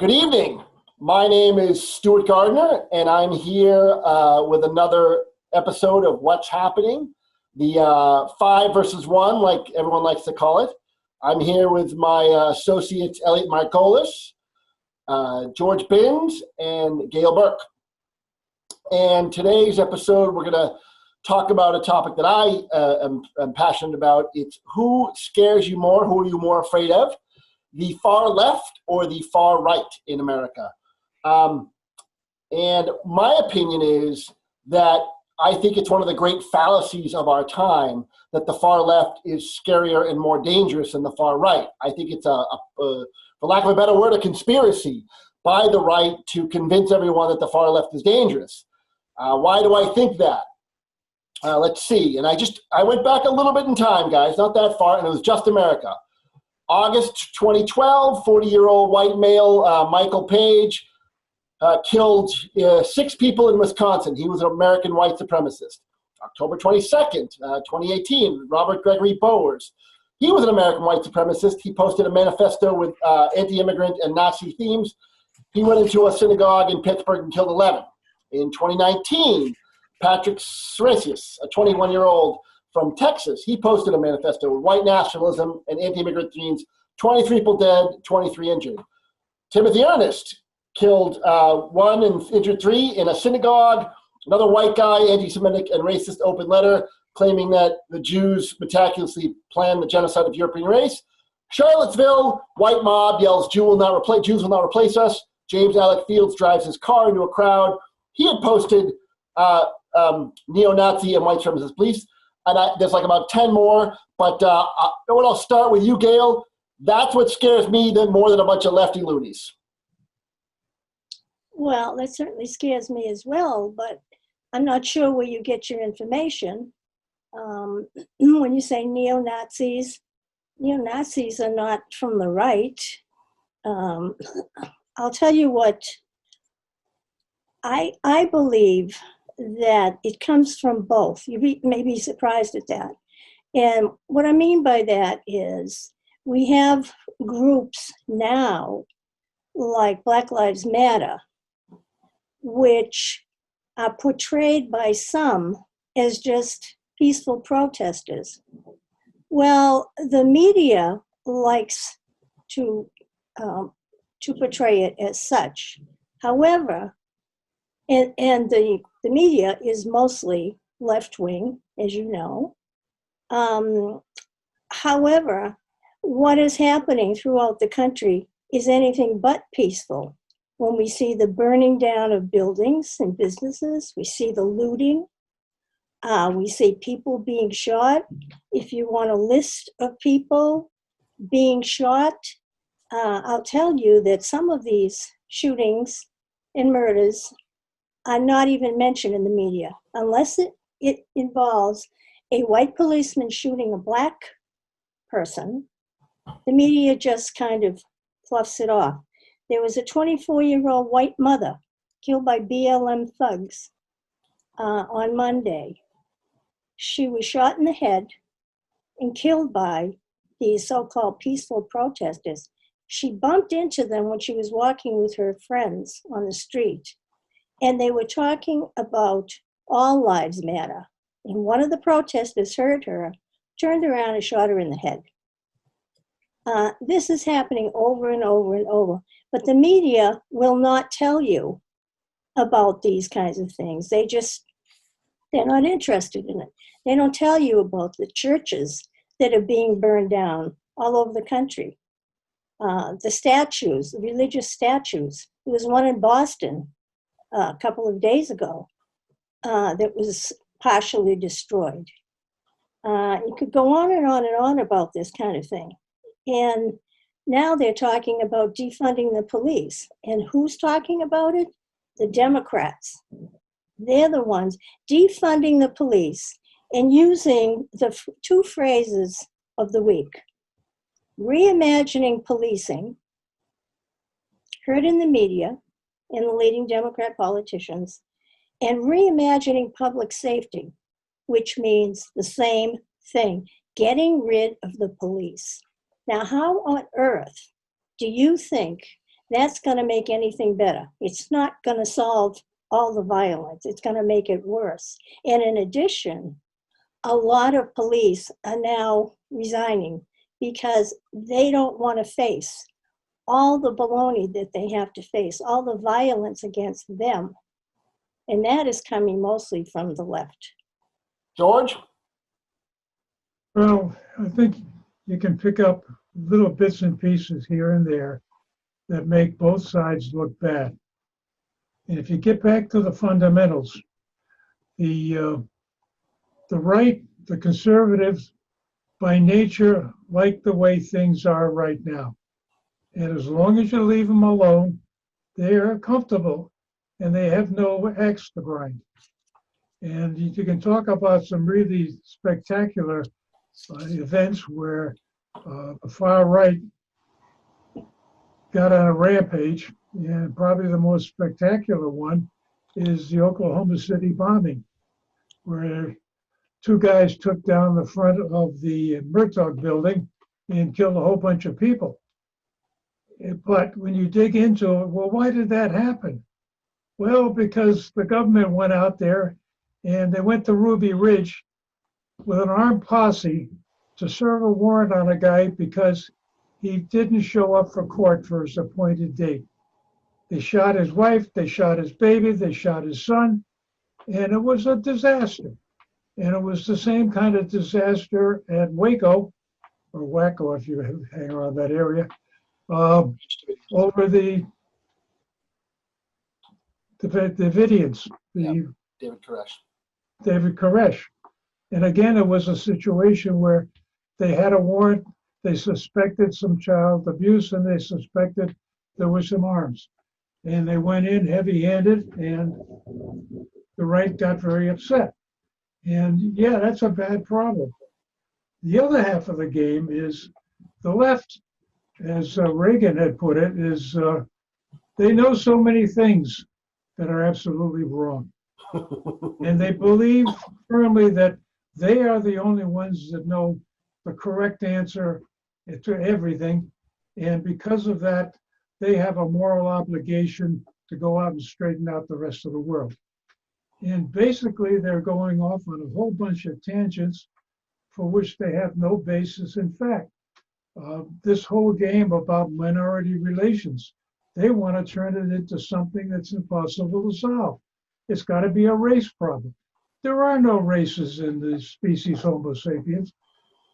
Good evening. My name is Stuart Gardner, and I'm here with another episode of What's Happening, the 5 versus 1, like everyone likes to call it. I'm here with my associates, Elliott Margolis, George Binns, and Gail Burke. And today's episode, we're going to talk about a topic that I am passionate about. It's who scares you more, who are you more afraid of? The far left or the far right in America? And my opinion is that I think it's one of the great fallacies of our time that the far left is scarier and more dangerous than the far right. I think it's for lack of a better word, a conspiracy by the right to convince everyone that the far left is dangerous. Why do I think that? Let's see. And I went back a little bit in time, guys, not that far, and it was just America. August 2012, 40-year-old white male, Michael Page, killed 6 people in Wisconsin. He was an American white supremacist. October 22nd, 2018, Robert Gregory Bowers. He was an American white supremacist. He posted a manifesto with anti-immigrant and Nazi themes. He went into a synagogue in Pittsburgh and killed 11. In 2019, Patrick Sresius, a 21-year-old from Texas, he posted a manifesto with white nationalism and anti-immigrant themes. 23 people dead, 23 injured. Timothy Ernest killed 1 and injured 3 in a synagogue. Another white guy, anti-Semitic and racist open letter claiming that the Jews meticulously planned the genocide of European race. Charlottesville, white mob yells, Jews will not replace us. James Alec Fields drives his car into a crowd. He had posted neo-Nazi and white supremacist police. And there's like about 10 more, but I'll start with you, Gail. That's what scares me more than a bunch of lefty loonies. Well, that certainly scares me as well, but I'm not sure where you get your information. When you say neo-Nazis are not from the right. I'll tell you what, I believe that it comes from both. You may be surprised at that. And what I mean by that is we have groups now like Black Lives Matter, which are portrayed by some as just peaceful protesters. Well, the media likes to portray it as such. However, and the media is mostly left-wing, as you know. However, what is happening throughout the country is anything but peaceful. When we see the burning down of buildings and businesses, we see the looting, we see people being shot. If you want a list of people being shot, I'll tell you that some of these shootings and murders are not even mentioned in the media, unless it involves a white policeman shooting a black person. The media just kind of fluffs it off. There was a 24-year-old white mother killed by BLM thugs on Monday. She was shot in the head and killed by these so-called peaceful protesters. She bumped into them when she was walking with her friends on the street. And they were talking about all lives matter. And one of the protesters heard her, turned around and shot her in the head. This is happening over and over and over. But the media will not tell you about these kinds of things. They're not interested in it. They don't tell you about the churches that are being burned down all over the country. The statues, the religious statues. There was one in Boston a couple of days ago that was partially destroyed. You could go on and on and on about this kind of thing. And now they're talking about defunding the police. And who's talking about it? The Democrats. They're the ones defunding the police and using the 2 phrases of the week. Reimagining policing, heard in the media, and the leading Democrat politicians, and reimagining public safety, which means the same thing, getting rid of the police. Now, how on earth do you think that's going to make anything better. It's not going to solve all the violence. It's going to make it worse. And in addition, a lot of police are now resigning because they don't want to face all the baloney that they have to face, all the violence against them. And that is coming mostly from the left. George? Well, I think you can pick up little bits and pieces here and there that make both sides look bad. And if you get back to the fundamentals, the right, the conservatives, by nature, like the way things are right now. And as long as you leave them alone, they are comfortable and they have no axe to grind. And you can talk about some really spectacular events where the far right got on a rampage, and probably the most spectacular one is the Oklahoma City bombing, where two guys took down the front of the Murtaugh building and killed a whole bunch of people. But when you dig into it, well, why did that happen? Well, because the government went out there and they went to Ruby Ridge with an armed posse to serve a warrant on a guy because he didn't show up for court for his appointed date. They shot his wife, they shot his baby, they shot his son, and it was a disaster. And it was the same kind of disaster at Waco, or Waco if you hang around that area, over the Davidians, David Koresh. David Koresh. And again, it was a situation where they had a warrant, they suspected some child abuse, and they suspected there was some arms. And they went in heavy-handed, and the right got very upset. And yeah, that's a bad problem. The other half of the game is the left, as Reagan had put it, is they know so many things that are absolutely wrong. And they believe firmly that they are the only ones that know the correct answer to everything. And because of that, they have a moral obligation to go out and straighten out the rest of the world. And basically, they're going off on a whole bunch of tangents for which they have no basis in fact. This whole game about minority relations, they want to turn it into something that's impossible to solve. It's got to be a race problem. There are no races in the species Homo sapiens.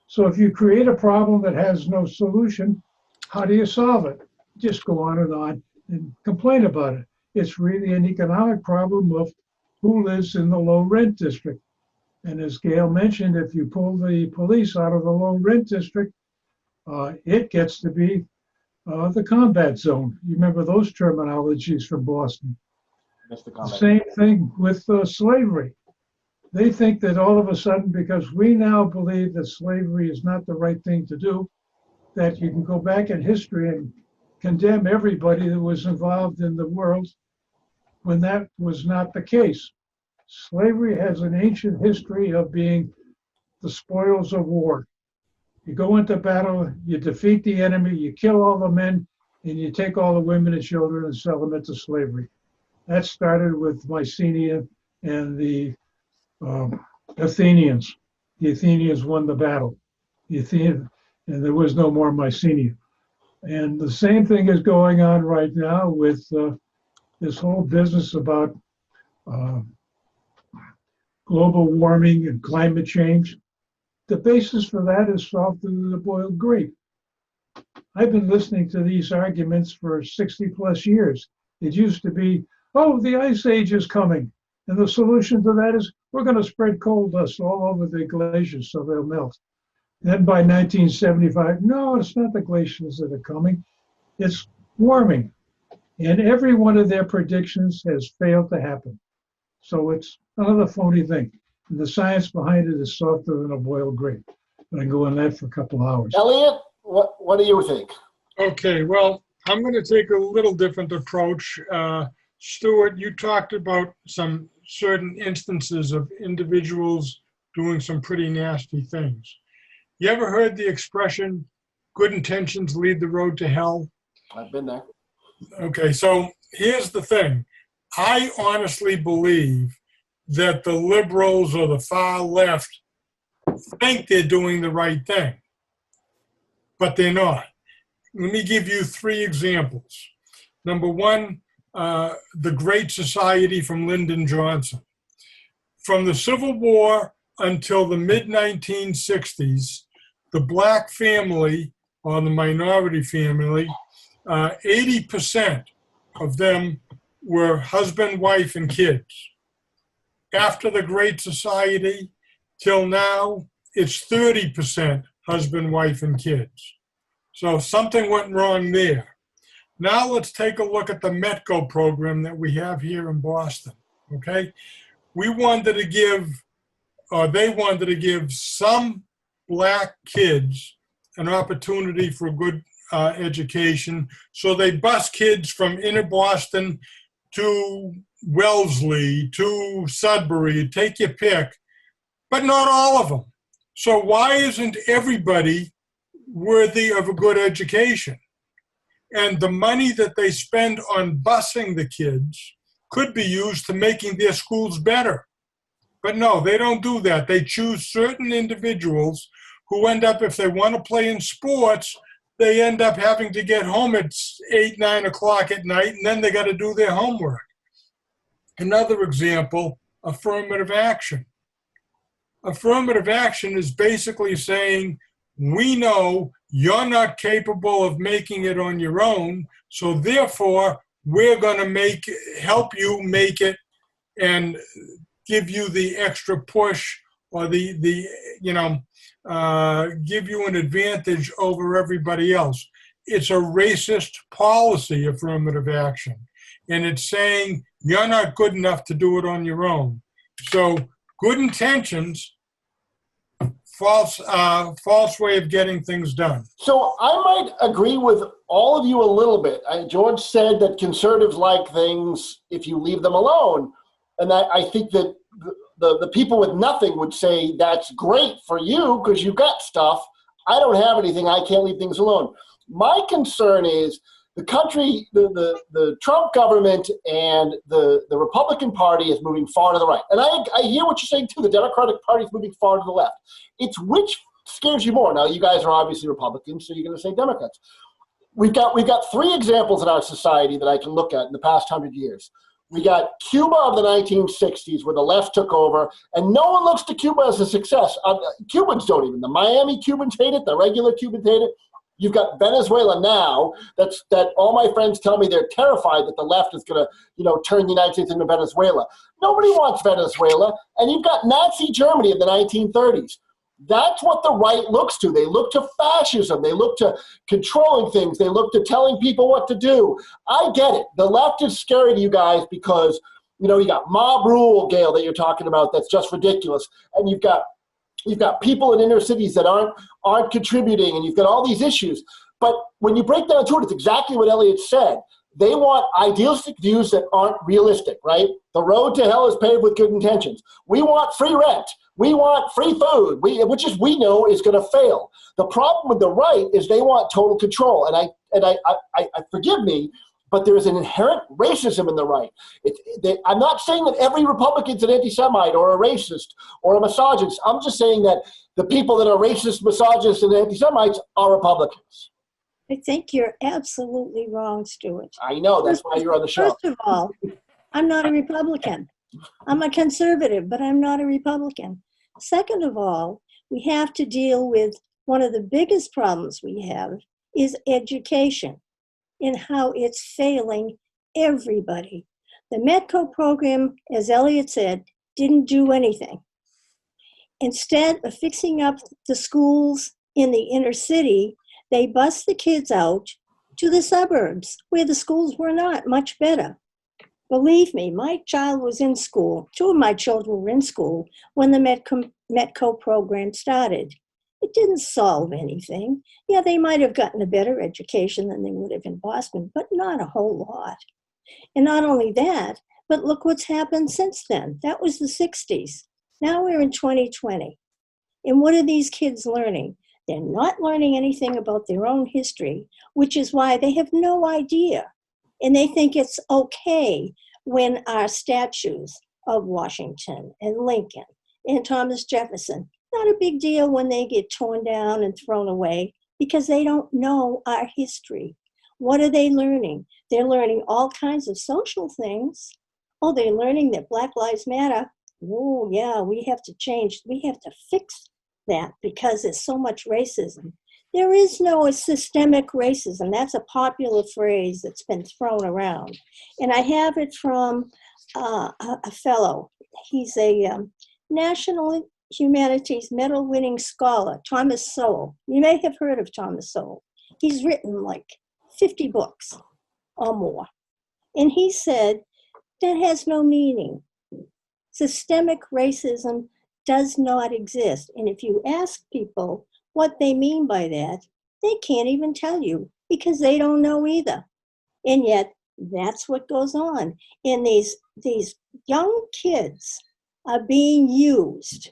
So if you create a problem that has no solution, how do you solve it? Just go on and complain about it. It's really an economic problem of who lives in the low rent district. And as Gail mentioned, if you pull the police out of the low rent district, it gets to be the combat zone. You remember those terminologies from Boston. The same thing with slavery. They think that all of a sudden, because we now believe that slavery is not the right thing to do, that you can go back in history and condemn everybody that was involved in the world when that was not the case. Slavery has an ancient history of being the spoils of war. You go into battle, you defeat the enemy, you kill all the men, and you take all the women and children and sell them into slavery. That started with Mycenae and the Athenians. The Athenians won the battle. And there was no more Mycenae. And the same thing is going on right now with this whole business about global warming and climate change. The basis for that is softer than a boiled grape. I've been listening to these arguments for 60 plus years. It used to be, oh, the ice age is coming. And the solution to that is we're going to spread coal dust all over the glaciers so they'll melt. Then by 1975, no, it's not the glaciers that are coming. It's warming. And every one of their predictions has failed to happen. So it's another phony thing. And the science behind it is softer than a boiled grape. And I can go on that for a couple of hours. Elliott, what do you think? Okay, well, I'm going to take a little different approach. Stuart, you talked about some certain instances of individuals doing some pretty nasty things. You ever heard the expression, good intentions lead the road to hell? I've been there. Okay, so here's the thing. I honestly believe that the liberals or the far left think they're doing the right thing, but they're not. Let me give you three examples. Number one, the Great Society from Lyndon Johnson. From the Civil War until the mid-1960s, the black family, or the minority family, 80% of them were husband, wife, and kids. After the Great Society, till now, it's 30% husband, wife, and kids. So something went wrong there. Now let's take a look at the METCO program that we have here in Boston, okay? We wanted to give, or they wanted to give some black kids an opportunity for a good education. So they bus kids from inner Boston to Wellesley, to Sudbury, take your pick, but not all of them. So why isn't everybody worthy of a good education? And the money that they spend on busing the kids could be used to making their schools better. But no, they don't do that. They choose certain individuals who end up, if they want to play in sports, they end up having to get home at 8, 9 o'clock at night, and then they got to do their homework. Another example, affirmative action. Affirmative action is basically saying, we know you're not capable of making it on your own, so therefore we're going to help you make it and give you the extra push, or give you an advantage over everybody else. It's a racist policy, affirmative action, and it's saying you're not good enough to do it on your own. So good intentions, false way of getting things done. So I might agree with all of you a little bit. George said that conservatives like things if you leave them alone. And I think that the people with nothing would say that's great for you because you got stuff. I don't have anything. I can't leave things alone. My concern is the country, the Trump government and the Republican Party is moving far to the right. And I hear what you're saying too. The Democratic Party is moving far to the left. It's which scares you more. Now, you guys are obviously Republicans, so you're going to say Democrats. We've got three examples in our society that I can look at in the past 100 years. We got Cuba of the 1960s where the left took over, and no one looks to Cuba as a success. Cubans don't even. The Miami Cubans hate it. The regular Cubans hate it. You've got Venezuela now. That all my friends tell me they're terrified that the left is going to, turn the United States into Venezuela. Nobody wants Venezuela. And you've got Nazi Germany of the 1930s. That's what the right looks to. They look to fascism. They look to controlling things. They look to telling people what to do. I get it. The left is scary to you guys because, you got mob rule, Gail, that you're talking about. That's just ridiculous. And you've got people in inner cities that aren't contributing, and you've got all these issues. But when you break down to it, it's exactly what Elliott said. They want idealistic views that aren't realistic, right? The road to hell is paved with good intentions. We want free rent. We want free food, which we know is going to fail. The problem with the right is they want total control. And I forgive me, but there is an inherent racism in the right. I'm not saying that every Republican's an anti-Semite or a racist or a misogynist. I'm just saying that the people that are racist, misogynists, and anti-Semites are Republicans. I think you're absolutely wrong, Stuart. I know, that's why you're on the show. First of all, I'm not a Republican. I'm a conservative, but I'm not a Republican. Second of all, we have to deal with one of the biggest problems we have is education and how it's failing everybody. The METCO program, as Elliott said, didn't do anything. Instead of fixing up the schools in the inner city, they bused the kids out to the suburbs where the schools were not much better. Believe me, my child was in school. Two of my children were in school when the METCO program started. It didn't solve anything. Yeah, they might have gotten a better education than they would have in Boston, but not a whole lot. And not only that, but look what's happened since then. That was the 60s. Now we're in 2020. And what are these kids learning? They're not learning anything about their own history, which is why they have no idea And they think it's okay when our statues of Washington and Lincoln and Thomas Jefferson, not a big deal when they get torn down and thrown away because they don't know our history. What are they learning? They're learning all kinds of social things. Oh, they're learning that Black Lives Matter. Oh, yeah, we have to change. We have to fix that because there's so much racism. There is no systemic racism. That's a popular phrase that's been thrown around. And I have it from a fellow. He's a National Humanities Medal-winning scholar, Thomas Sowell. You may have heard of Thomas Sowell. He's written like 50 books or more. And he said, that has no meaning. Systemic racism does not exist. And if you ask people what they mean by that, they can't even tell you because they don't know either. And yet, that's what goes on. And these young kids are being used.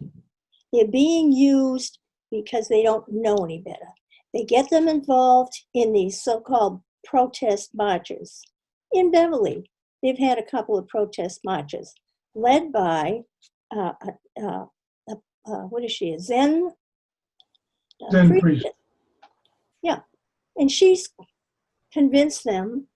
They're being used because they don't know any better. They get them involved in these so-called protest marches. In Beverly, they've had a couple of protest marches led by, what is she, a Zen priest. Yeah, and she's convinced them,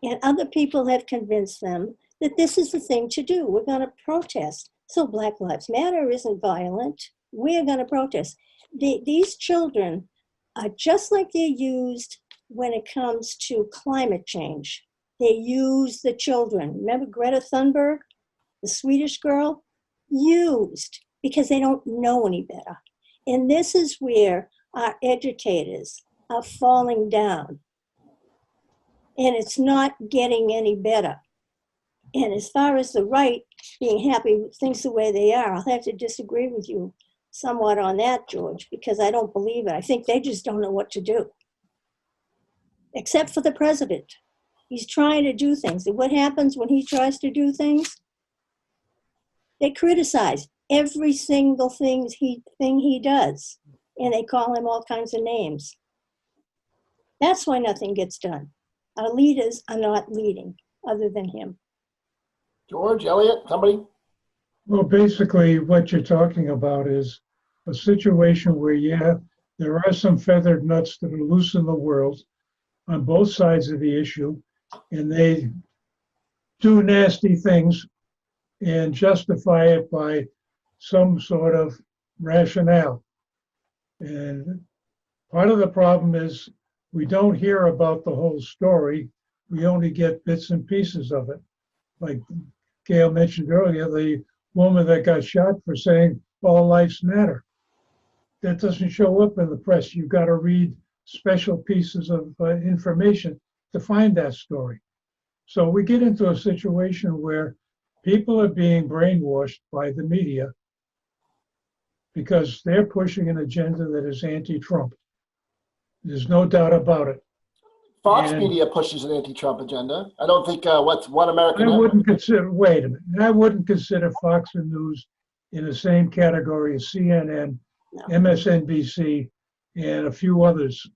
and other people have convinced them that this is the thing to do. We're going to protest. So Black Lives Matter isn't violent. We're going to protest. These children are just like they're used when it comes to climate change. They use the children. Remember Greta Thunberg, the Swedish girl? Used because they don't know any better. And this is where our educators are falling down. And it's not getting any better. And as far as the right being happy with things the way they are, I'll have to disagree with you somewhat on that, George, because I don't believe it. I think they just don't know what to do. Except for the president. He's trying to do things. And what happens when he tries to do things? They criticize every single thing he does. And they call him all kinds of names. That's why nothing gets done. Our leaders are not leading other than him. George, Elliott, somebody? Well, basically what you're talking about is a situation where, yeah, there are some feathered nuts that are loose in the world on both sides of the issue, and they do nasty things and justify it by some sort of rationale. And part of the problem is we don't hear about the whole story. We only get bits and pieces of it. Like Gail mentioned earlier, the woman that got shot for saying all lives matter. That doesn't show up in the press. You've got to read special pieces of information to find that story. So we get into a situation where people are being brainwashed by the media because they're pushing an agenda that is anti-Trump. There's no doubt about it. Fox Media pushes an anti-Trump agenda. I don't think what's One American I Network. wouldn't consider, wait a minute, I wouldn't consider Fox News in the same category as CNN, No. MSNBC, and a few others.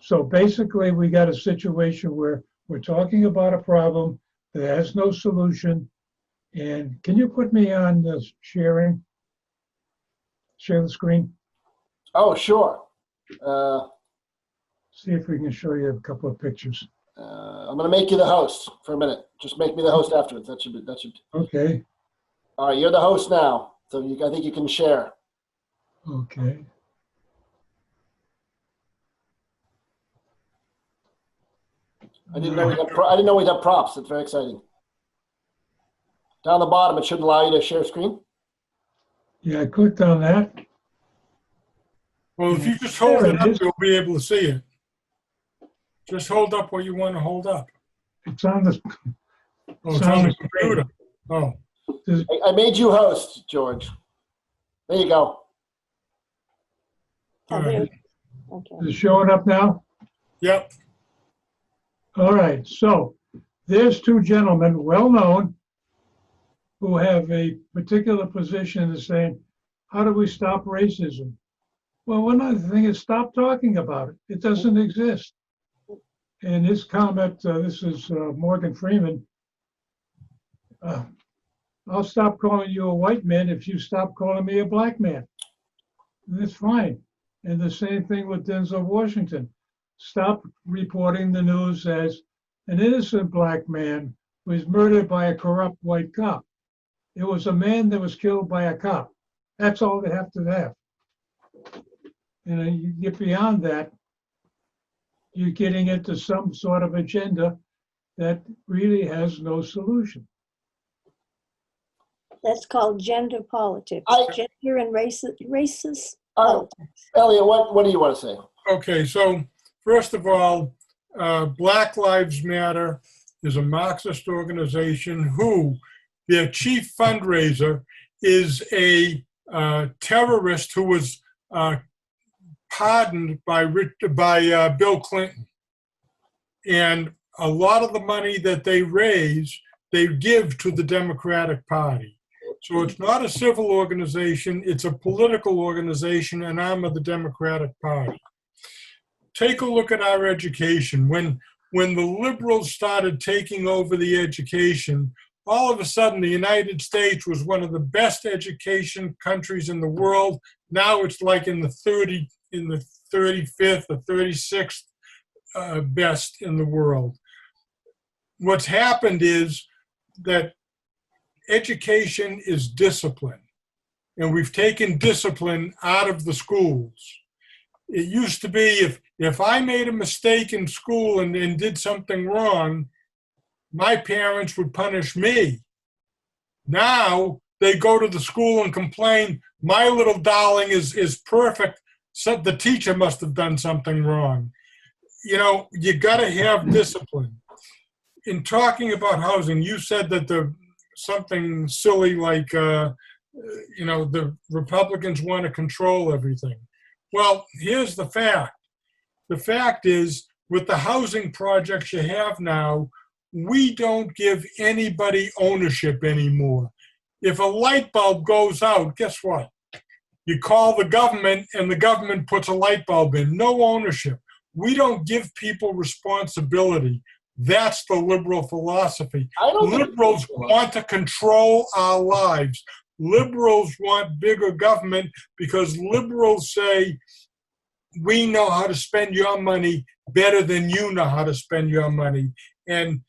So basically, we got a situation where we're talking about a problem that has no solution. And can you put me on the sharing? Share the screen? Oh, sure. See if we can show you a couple of pictures. I'm going to make you the host for a minute. Just make me the host afterwards. That should. Okay, All right, you're the host now. So I think you can share. okay. I didn't know we'd have props. It's very exciting. Down the bottom, it should allow you to share screen. Yeah, I clicked on that. Well, if you just hold There it it up, is. you'll be able to see it. Just hold up what you want to hold up. It's on the, Oh, it's on the computer. Oh, I made you host, George. There you go. all right. Okay. is it showing up now? Yep. All right, so there's two gentlemen, well-known, who have a particular position in saying, how do we stop racism? Well, one other thing is stop talking about it. It doesn't exist. in his comment, this is Morgan Freeman, I'll stop calling you a white man if you stop calling me a black man. And that's fine. And the same thing with Denzel Washington. Stop reporting the news as an innocent black man was murdered by a corrupt white cop. It was a man that was killed by a cop. That's all they have to have. And you get beyond that, you're getting into some sort of agenda that really has no solution. That's called gender politics. Gender and racist politics. Elliott, what do you want to say? Okay, so first of all, Black Lives Matter is a Marxist organization who their chief fundraiser is a terrorist who was pardoned by Bill Clinton. And a lot of the money that they raise, they give to the Democratic Party. So it's not a civil organization, it's a political organization, an arm of the Democratic Party. Take a look at our education. When the liberals started taking over the education, all of a sudden the United States was one of the best education countries in the world. Now it's like in the 35th or 36th best in the world. What's happened is that education is discipline, and we've taken discipline out of the schools. It used to be if I made a mistake in school and did something wrong, my parents would punish me. Now they go to the school and complain, my little darling is perfect, so the teacher must have done something wrong. You know, you got to have discipline. In talking about housing, you said that something silly like, the Republicans want to control everything. Well, here's the fact. The fact is, with the housing projects you have now, we don't give anybody ownership anymore. If a light bulb goes out, guess what? You call the government and the government puts a light bulb in. No ownership. We don't give people responsibility. That's the liberal philosophy. Liberals want to control our lives. Liberals want bigger government because liberals say, we know how to spend your money better than you know how to spend your money. And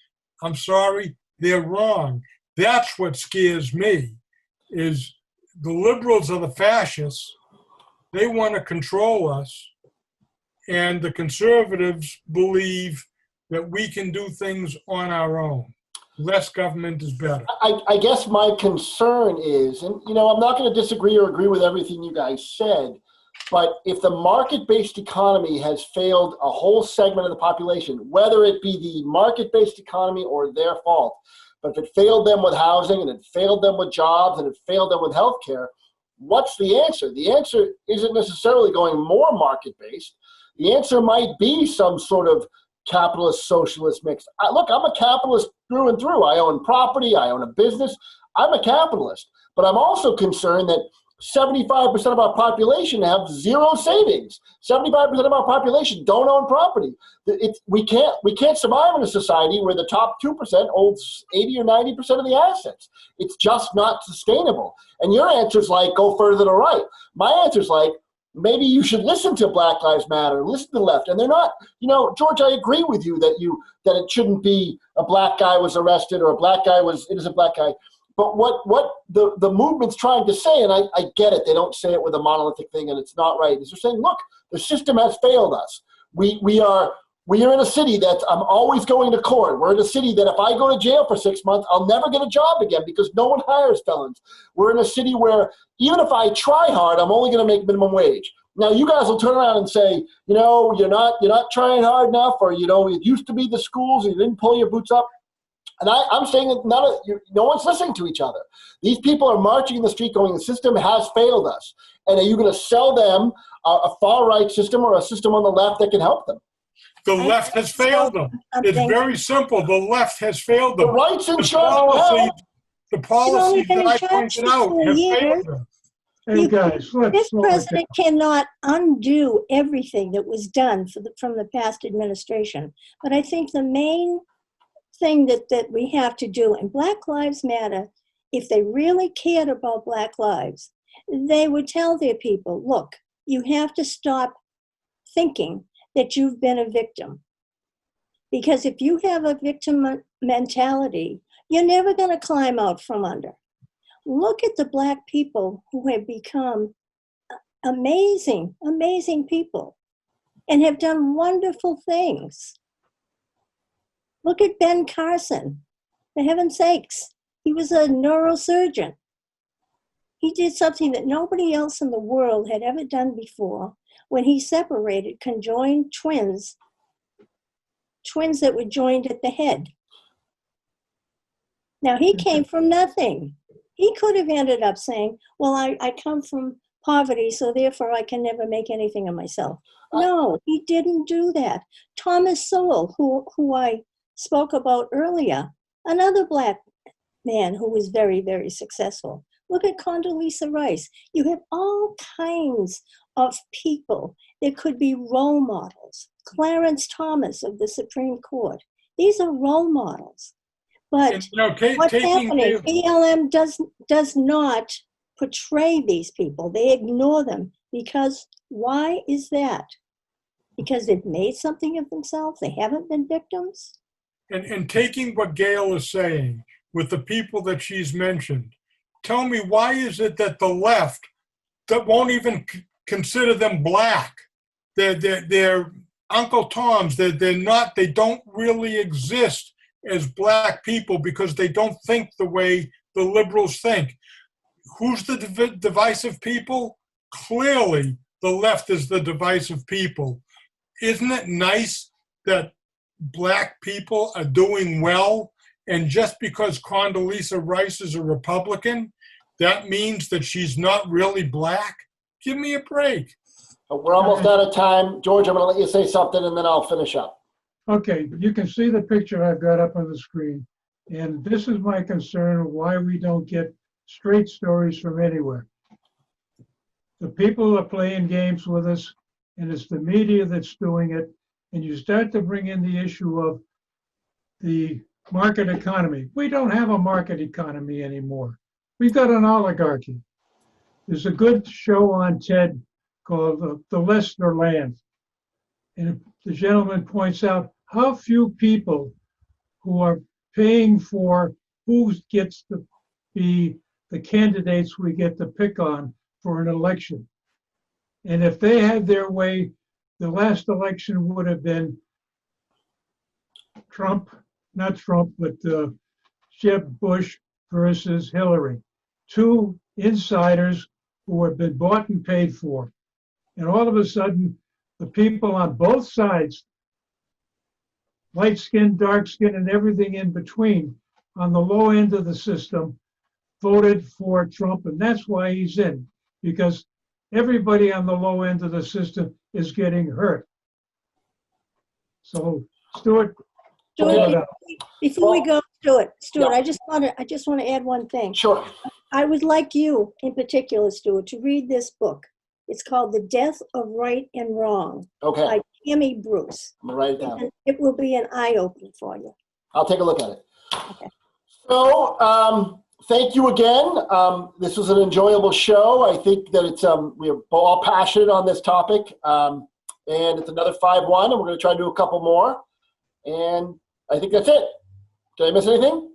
I'm sorry, they're wrong. That's what scares me, is the liberals are the fascists. They want to control us. And the conservatives believe that we can do things on our own. Less government is better. I guess my concern is, and I'm not going to disagree or agree with everything you guys said, but if the market-based economy has failed a whole segment of the population, whether it be the market-based economy or their fault, but if it failed them with housing and it failed them with jobs and it failed them with healthcare, what's the answer? The answer isn't necessarily going more market-based. The answer might be some sort of capitalist socialist mix. Look, I'm a capitalist through and through. I own property, I own a business. I'm a capitalist, but I'm also concerned that 75% of our population have zero savings. 75% of our population don't own property. We can't survive in a society where the top 2% owns 80 or 90% of the assets. It's just not sustainable. And your answer's like, go further to the right. My answer's like, maybe you should listen to Black Lives Matter, listen to the left. And they're not, George, I agree with you that it shouldn't be a black guy was arrested or a black guy was innocent black guy. But what the movement's trying to say, and I get it, they don't say it with a monolithic thing and it's not right, is they're saying, look, the system has failed us. We are in a city that I'm always going to court. We're in a city that if I go to jail for 6 months, I'll never get a job again because no one hires felons. We're in a city where even if I try hard, I'm only going to make minimum wage. Now you guys will turn around and say, you're not trying hard enough, or it used to be the schools and you didn't pull your boots up. And I'm saying that no one's listening to each other. These people are marching in the street going, the system has failed us. And are you going to sell them a far-right system or a system on the left that can help them? The left has failed them. It's very simple. The left has failed them. The right's in charge. The policies that I pointed out have failed them. Hey, guys, let's This slow it down. president cannot undo everything that was done from the past administration. But I think the main thing that we have to do, and Black Lives Matter, if they really cared about Black lives, they would tell their people, look, you have to stop thinking that you've been a victim. Because if you have a victim mentality, you're never going to climb out from under. Look at the Black people who have become amazing, amazing people and have done wonderful things. Look at Ben Carson, for heaven's sakes. He was a neurosurgeon. He did something that nobody else in the world had ever done before when he separated conjoined twins that were joined at the head. Now, he came from nothing. He could have ended up saying, well, I come from poverty, so therefore I can never make anything of myself. No, he didn't do that. Thomas Sowell, who I spoke about earlier, another Black man who was very, very successful. Look at Condoleezza Rice. You have all kinds of people that could be role models. Clarence Thomas of the Supreme Court. These are role models. But And, you know, what's taking happening, BLM does not portray these people. They ignore them. Because why is that? Because they've made something of themselves? They haven't been victims? and taking what Gail is saying with the people that she's mentioned, tell me, why is it that the left that won't even consider them Black? They're Uncle Toms. They don't really exist as Black people because they don't think the way the liberals think. Who's the divisive people? Clearly, the left is the divisive people. Isn't it nice that Black people are doing well? And just because Condoleezza Rice is a Republican, that means that she's not really Black? Give me a break. We're almost out of time. George, I'm going to let you say something and then I'll finish up. Okay, you can see the picture I've got up on the screen. And this is my concern of why we don't get straight stories from anywhere. The people are playing games with us, and it's the media that's doing it. And you start to bring in the issue of the market economy. We don't have a market economy anymore. We've got an oligarchy. There's a good show on TED called The Lester Land. And the gentleman points out how few people who are paying for who gets to be the candidates we get to pick on for an election. And if they had their way, the last election would have been Jeb Bush versus Hillary. Two insiders who have been bought and paid for. And all of a sudden, the people on both sides, light skin, dark skin, and everything in between, on the low end of the system, voted for Trump. And that's why he's in, because everybody on the low end of the system is getting hurt. So, Stuart, Stuart, before we go, Stuart, Yeah. I just want to add one thing. Sure. I would like you, in particular, Stuart, to read this book. It's called The Death of Right and Wrong Okay. by Tammy Bruce. I'm going to write it down. And it will be an eye-opener for you. I'll take a look at it. Okay. So, thank you again. This was an enjoyable show. I think that it's we're all passionate on this topic, and it's another 5-1, and we're going to try to do a couple more. And I think that's it. Did I miss anything?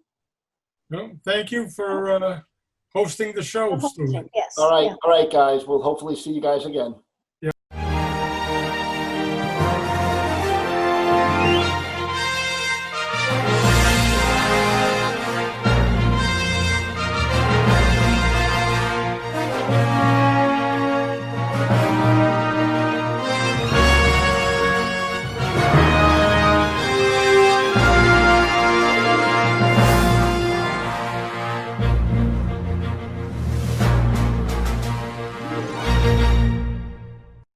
No, thank you for hosting the show, Stuart. Yes. All right, yeah. all right, guys. We'll hopefully see you guys again.